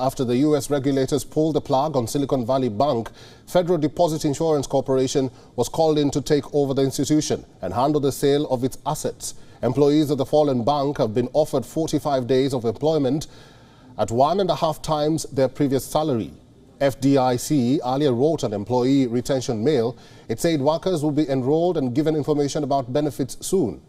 After the U.S. regulators pulled the plug on Silicon Valley Bank, Federal Deposit Insurance Corporation was called in to take over the institution and handle the sale of its assets. Employees of the fallen bank have been offered 45 days of employment at 1.5 times their previous salary. FDIC earlier wrote an employee retention mail. It said workers will be enrolled and given information about benefits soon.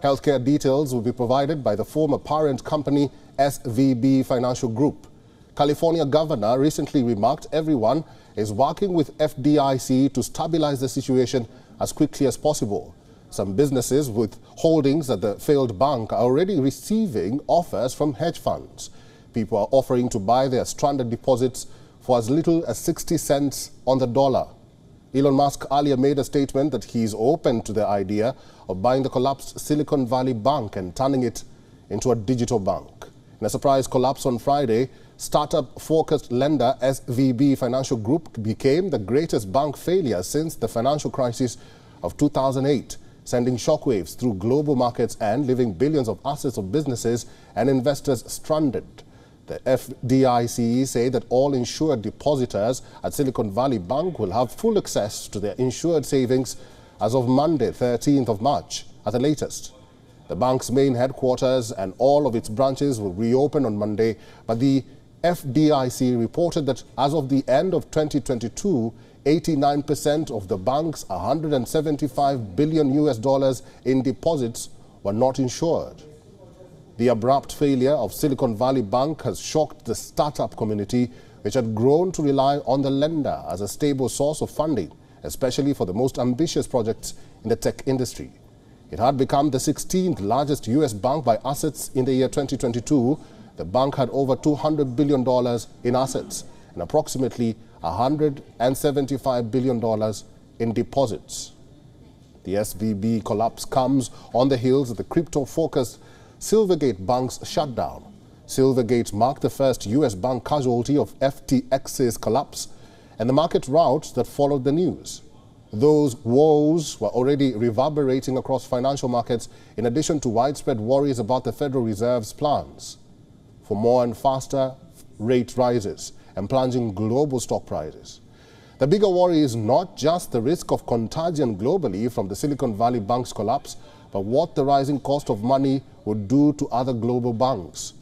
Healthcare details will be provided by the former parent company SVB Financial Group. California governor recently remarked everyone is working with FDIC to stabilize the situation as quickly as possible. Some businesses with holdings at the failed bank are already receiving offers from hedge funds. People are offering to buy their stranded deposits for as little as 60 cents on the dollar. Elon Musk earlier made a statement that he is open to the idea of buying the collapsed Silicon Valley Bank and turning it into a digital bank. In a surprise collapse on Friday, startup-focused lender SVB Financial Group became the greatest bank failure since the financial crisis of 2008, sending shockwaves through global markets and leaving billions of assets of businesses and investors stranded. The FDIC say that all insured depositors at Silicon Valley Bank will have full access to their insured savings as of Monday, 13th of March, at the latest. The bank's main headquarters and all of its branches will reopen on Monday, but the FDIC reported that as of the end of 2022, 89% of the bank's $175 billion in deposits were not insured. The abrupt failure of Silicon Valley Bank has shocked the startup community, which had grown to rely on the lender as a stable source of funding, especially for the most ambitious projects in the tech industry. It had become the 16th largest U.S. bank by assets in the year 2022. The bank had over $200 billion in assets and approximately $175 billion in deposits. The SVB collapse comes on the heels of the crypto-focused Silvergate Bank's shutdown. Silvergate marked the first U.S. bank casualty of FTX's collapse and the market rout that followed the news. Those woes were already reverberating across financial markets in addition to widespread worries about the Federal Reserve's plans for more and faster rate rises and plunging global stock prices. The bigger worry is not just the risk of contagion globally from the Silicon Valley Bank's collapse, but what the rising cost of money would do to other global banks.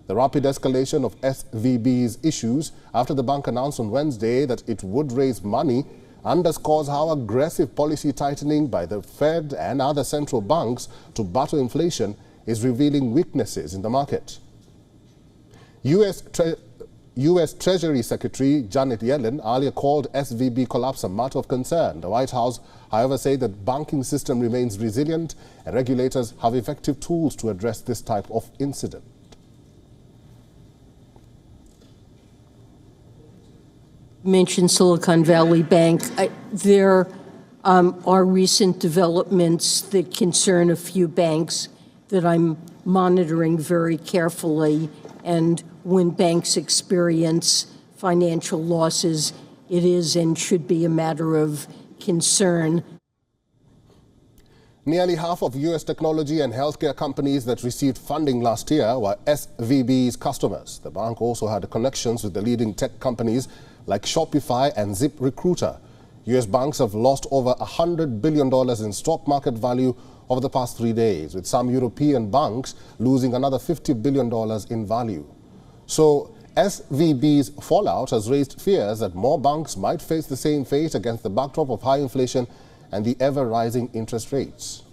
The rapid escalation of SVB's issues after the bank announced on Wednesday that it would raise money underscores how aggressive policy tightening by the Fed and other central banks to battle inflation is revealing weaknesses in the market. U.S. Treasury Secretary Janet Yellen earlier called SVB collapse a matter of concern. The White House, however, said that the banking system remains resilient and regulators have effective tools to address this type of incident. Mentioned Silicon Valley Bank. There are recent developments that concern a few banks that I'm monitoring very carefully, and when banks experience financial losses, it is and should be a matter of concern. Nearly half of U.S. technology and healthcare companies that received funding last year were SVB's customers. The bank also had connections with the leading tech companies like Shopify and ZipRecruiter. U.S. banks have lost over $100 billion in stock market value over the past 3 days, with some European banks losing another $50 billion in value. So SVB's fallout has raised fears that more banks might face the same fate against the backdrop of high inflation and the ever-rising interest rates.